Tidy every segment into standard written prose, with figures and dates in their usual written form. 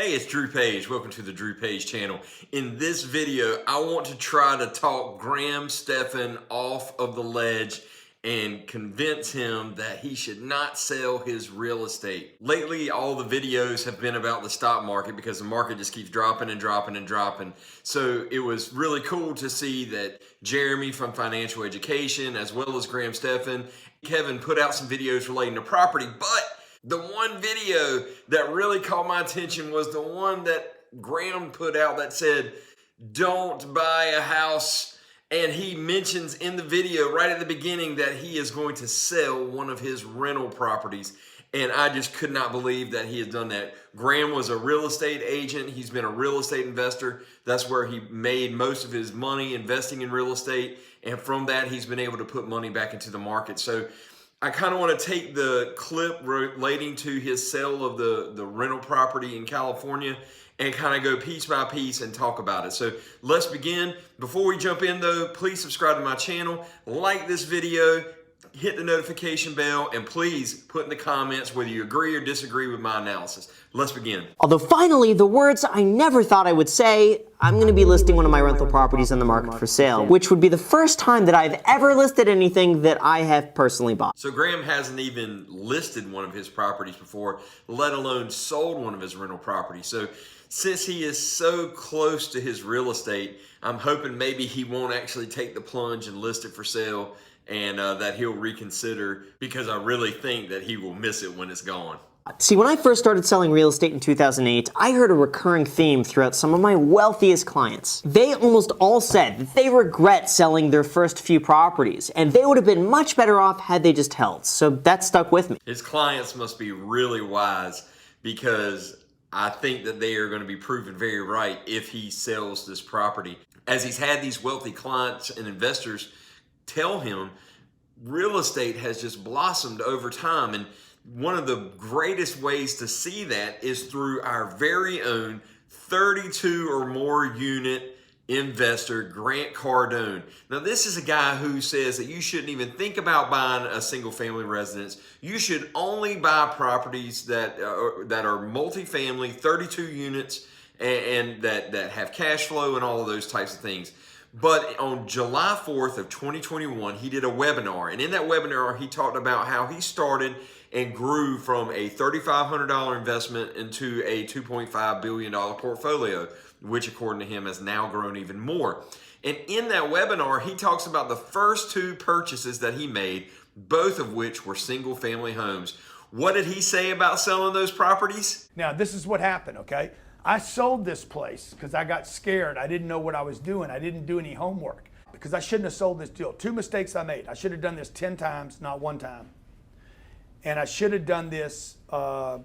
Hey, it's Drew Page. Welcome to the Drew Page channel. In this video, I want to try to talk Stephan off of the ledge and convince him that he should not sell his real estate. Lately, all the videos have been about the stock market because the market just keeps dropping and dropping and dropping. So it was really cool to see that Jeremy from Financial Education, as well as Stephan, Kevin put out some videos relating to property, but the one video that really caught my attention was the one that Graham put out that said, don't buy a house. And he mentions in the video right at the beginning that he is going to sell one of his rental properties. And I just could not believe that he had done that. Graham was a real estate agent. He's been a real estate investor. That's where he made most of his money investing in real estate. And from that, he's been able to put money back into the market. So I kind of want to take the clip relating to his sale of the rental property in California and kind of go piece by piece and talk about it. So let's begin. Before we jump in though, please subscribe to my channel, like this video, hit the notification bell, and please put in the comments whether you agree or disagree with my analysis. Let's begin. Although finally, the words I never thought I would say, I'm going to be listing one of my rental properties on the market for sale, which would be the first time that I've ever listed anything that I have personally bought. So Graham hasn't even listed one of his properties before, let alone sold one of his rental properties. So since he is so close to his real estate, I'm hoping maybe he won't actually take the plunge and list it for sale, and that he'll reconsider, because I really think that he will miss it when it's gone. See, when I first started selling real estate in 2008, I heard a recurring theme throughout some of my wealthiest clients. They almost all said that they regret selling their first few properties, and they would have been much better off had they just held. So that stuck with me. His clients must be really wise, because I think that they are going to be proven very right if he sells this property. As he's had these wealthy clients and investors tell him, real estate has just blossomed over time. And one of the greatest ways to see that is through our very own 32 or more unit investor, Grant Cardone. Now, this is a guy who says that you shouldn't even think about buying a single family residence. You should only buy properties that are multifamily, 32 units, and that have cash flow and all of those types of things. But on July 4th of 2021, he did a webinar. And in that webinar, he talked about how he started and grew from a $3,500 investment into a $2.5 billion portfolio, which according to him has now grown even more. And in that webinar, he talks about the first two purchases that he made, both of which were single family homes. What did he say about selling those properties? Now, this is what happened, okay? I sold this place because I got scared. I didn't know what I was doing. I didn't do any homework because I shouldn't have sold this deal. Two mistakes I made. I should have done this 10 times, not one time. And I should have done this, I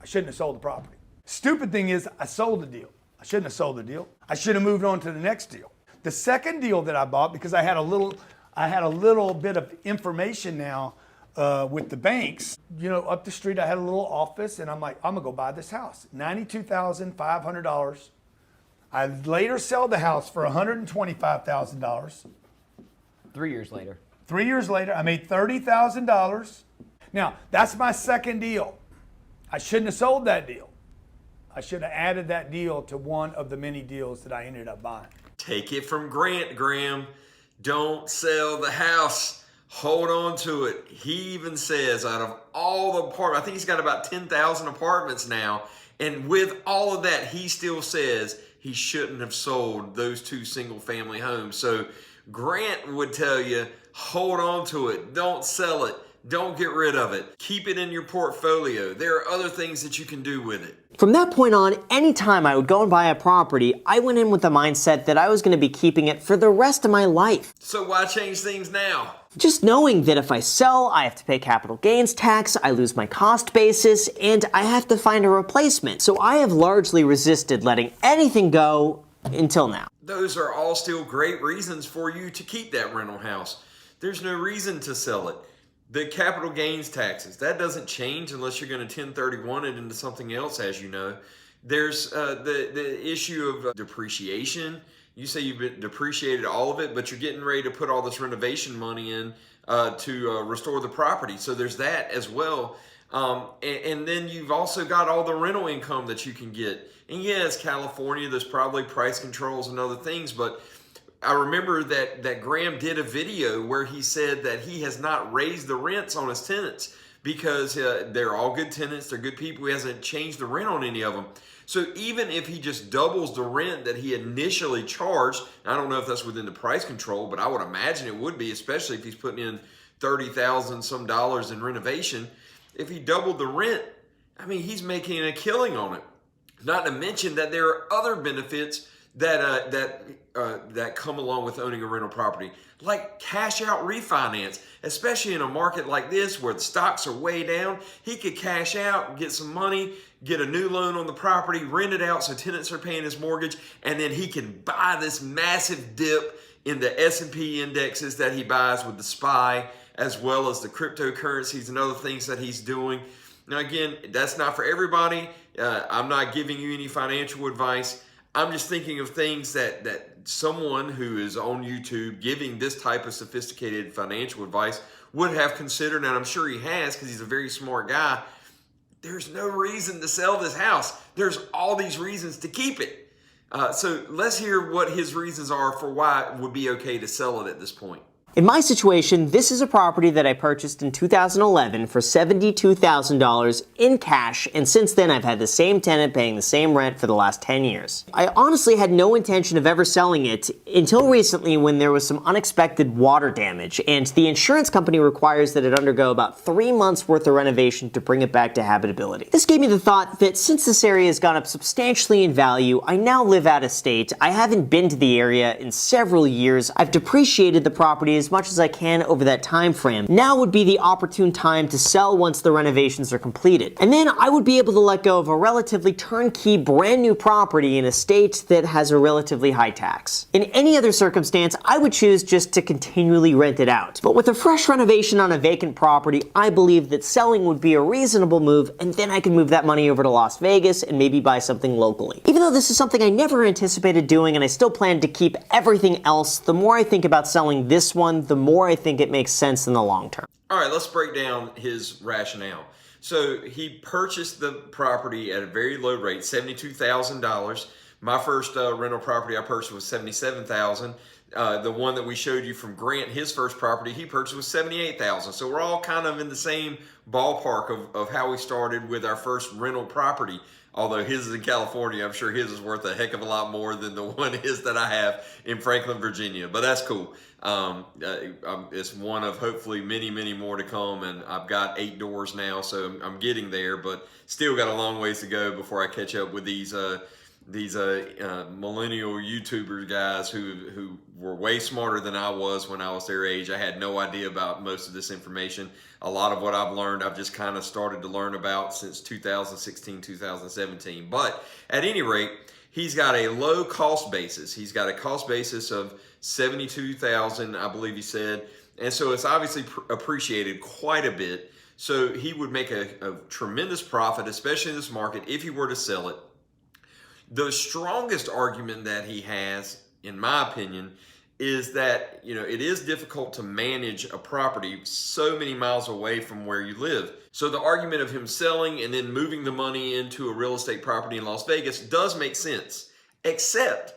shouldn't have sold the property. Stupid thing is I sold the deal. I shouldn't have sold the deal. I should have moved on to the next deal. The second deal that I bought, because I had a little bit of information now with the banks, you know, up the street, I had a little office, and I'm like, I'm gonna go buy this house. $92,500. I later sell the house for $125,000. 3 years later. 3 years later, I made $30,000. Now, that's my second deal. I shouldn't have sold that deal. I should have added that deal to one of the many deals that I ended up buying. Take it from Grant, Graham. Don't sell the house. Hold on to it. He even says out of all the apartments, I think he's got about 10,000 apartments now. And with all of that, he still says he shouldn't have sold those two single family homes. So Grant would tell you, hold on to it. Don't sell it. Don't get rid of it. Keep it in your portfolio. There are other things that you can do with it. From that point on, anytime I would go and buy a property, I went in with the mindset that I was going to be keeping it for the rest of my life. So why change things now? Just knowing that if I sell, I have to pay capital gains tax, I lose my cost basis, and I have to find a replacement. So I have largely resisted letting anything go until now. Those are all still great reasons for you to keep that rental house. There's no reason to sell it. The capital gains taxes, that doesn't change unless you're going to 1031 it into something else, as you know. There's the issue of depreciation. You say you've depreciated all of it, but you're getting ready to put all this renovation money in to restore the property. So there's that as well. And then you've also got all the rental income that you can get. And yes, California, there's probably price controls and other things, but I remember that Graham did a video where he said that he has not raised the rents on his tenants because they're all good tenants, they're good people. He hasn't changed the rent on any of them. So even if he just doubles the rent that he initially charged, I don't know if that's within the price control, but I would imagine it would be, especially if he's putting in $30,000 some dollars in renovation. If he doubled the rent, I mean, he's making a killing on it. Not to mention that there are other benefits that come along with owning a rental property, like cash out refinance, especially in a market like this where the stocks are way down. He could cash out, get some money, get a new loan on the property, rent it out so tenants are paying his mortgage, and then he can buy this massive dip in the S&P indexes that he buys with the SPY, as well as the cryptocurrencies and other things that he's doing. Now again, that's not for everybody. I'm not giving you any financial advice. I'm just thinking of things that someone who is on YouTube giving this type of sophisticated financial advice would have considered, and I'm sure he has because he's a very smart guy. There's no reason to sell this house. There's all these reasons to keep it. So let's hear what his reasons are for why it would be okay to sell it at this point. In my situation, this is a property that I purchased in 2011 for $72,000 in cash, and since then I've had the same tenant paying the same rent for the last 10 years. I honestly had no intention of ever selling it until recently when there was some unexpected water damage, and the insurance company requires that it undergo about 3 months worth of renovation to bring it back to habitability. This gave me the thought that since this area has gone up substantially in value, I now live out of state, I haven't been to the area in several years, I've depreciated the property as much as I can over that time frame. Now would be the opportune time to sell once the renovations are completed. And then I would be able to let go of a relatively turnkey brand new property in a state that has a relatively high tax. In any other circumstance, I would choose just to continually rent it out. But with a fresh renovation on a vacant property, I believe that selling would be a reasonable move, and then I can move that money over to Las Vegas and maybe buy something locally. Even though this is something I never anticipated doing and I still plan to keep everything else, the more I think about selling this one, the more I think it makes sense in the long term. All right, let's break down his rationale. So he purchased the property at a very low rate, $72,000. My first rental property I purchased was $77,000. The one that we showed you from Grant, his first property he purchased was $78,000. So we're all kind of in the same ballpark of how we started with our first rental property. Although his is in California, I'm sure his is worth a heck of a lot more than the one is that I have in Franklin, Virginia. But that's cool. It's one of hopefully many, many more to come. And I've got 8 doors now, so I'm getting there. But still got a long ways to go before I catch up with these millennial YouTubers guys who were way smarter than I was when I was their age. I had no idea about most of this information. A lot of what I've learned, I've just kind of started to learn about since 2016, 2017. But at any rate, he's got a low cost basis. He's got a cost basis of $72,000, I believe he said. And so it's obviously appreciated quite a bit. So he would make a tremendous profit, especially in this market, if he were to sell it. The strongest argument that he has, in my opinion, is that, you know, it is difficult to manage a property so many miles away from where you live. So the argument of him selling and then moving the money into a real estate property in Las Vegas does make sense, except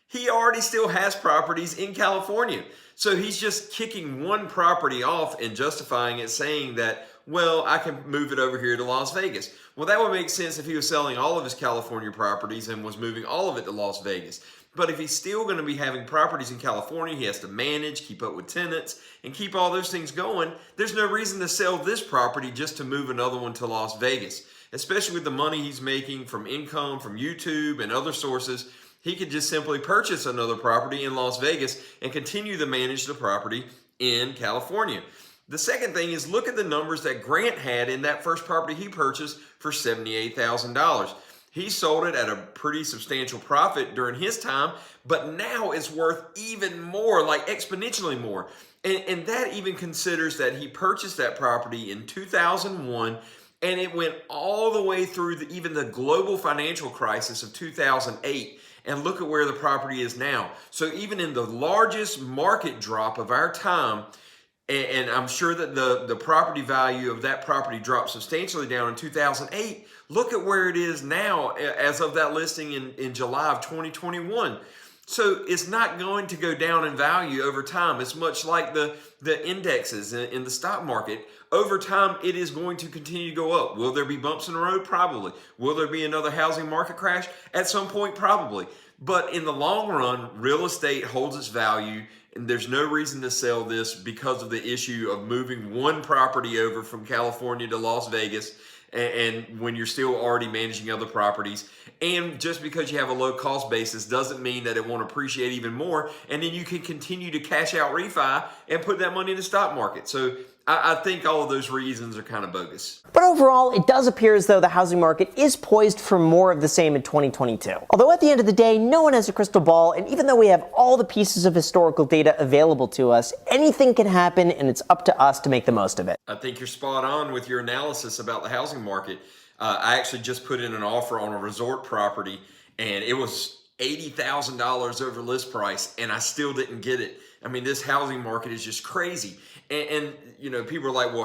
he already still has properties in California. So he's just kicking one property off and justifying it, saying that, well, I can move it over here to Las Vegas. Well, that would make sense if he was selling all of his California properties and was moving all of it to Las Vegas. But if he's still going to be having properties in California, he has to manage, keep up with tenants, and keep all those things going. There's no reason to sell this property just to move another one to Las Vegas, especially with the money he's making from income from YouTube and other sources. He could just simply purchase another property in Las Vegas and continue to manage the property in California. The second thing is, look at the numbers that Grant had in that first property he purchased for $78,000. He sold it at a pretty substantial profit during his time, but now it's worth even more, like exponentially more. And that even considers that he purchased that property in 2001, and it went all the way through even the global financial crisis of 2008. And look at where the property is now. So even in the largest market drop of our time, And I'm sure that the property value of that property dropped substantially down in 2008. Look at where it is now as of that listing in July of 2021. So it's not going to go down in value over time. It's much like the indexes in the stock market. Over time, it is going to continue to go up. Will there be bumps in the road? Probably. Will there be another housing market crash? At some point, probably. But in the long run, real estate holds its value, and there's no reason to sell this because of the issue of moving one property over from California to Las Vegas, and when you're still already managing other properties. And just because you have a low cost basis doesn't mean that it won't appreciate even more, and then you can continue to cash out refi and put that money in the stock market. So I think all of those reasons are kind of bogus. But overall, it does appear as though the housing market is poised for more of the same in 2022. Although at the end of the day, no one has a crystal ball, and even though we have all the pieces of historical data available to us, anything can happen, and it's up to us to make the most of it. I think you're spot on with your analysis about the housing market. I actually just put in an offer on a resort property, and it was $80,000 over list price, and I still didn't get it. I mean, this housing market is just crazy. And you know, people are like, well,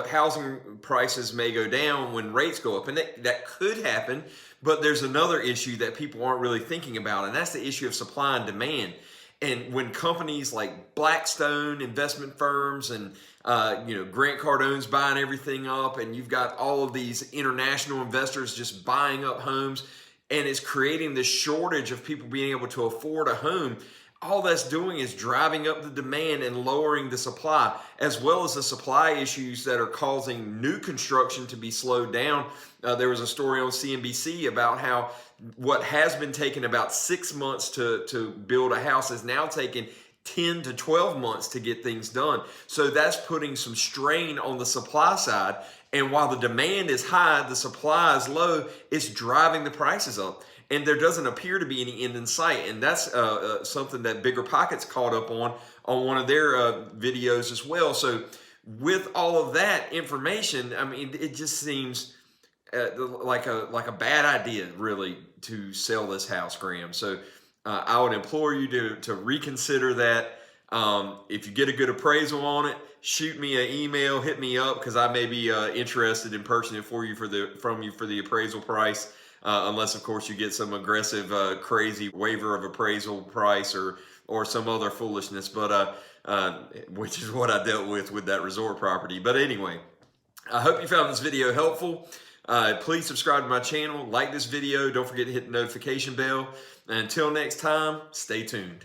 housing prices may go down when rates go up, and that could happen. But there's another issue that people aren't really thinking about, and that's the issue of supply and demand. And when companies like Blackstone, investment firms, and Grant Cardone's buying everything up, and you've got all of these international investors just buying up homes, and it's creating this shortage of people being able to afford a home. All that's doing is driving up the demand and lowering the supply, as well as the supply issues that are causing new construction to be slowed down. There was a story on CNBC about how what has been taking about 6 months to build a house is now taking 10 to 12 months to get things done. So that's putting some strain on the supply side. And while the demand is high, the supply is low, it's driving the prices up. And there doesn't appear to be any end in sight. And that's something that Bigger Pockets caught up on one of their videos as well. So with all of that information, I mean, it just seems like a bad idea, really, to sell this house, Graham. So I would implore you to reconsider that. If you get a good appraisal on it, shoot me an email, hit me up, because I may be interested in purchasing it from you for the appraisal price. Unless, of course, you get some aggressive, crazy waiver of appraisal price or some other foolishness, but which is what I dealt with that resort property. But anyway, I hope you found this video helpful. Please subscribe to my channel, like this video, don't forget to hit the notification bell. And until next time, stay tuned.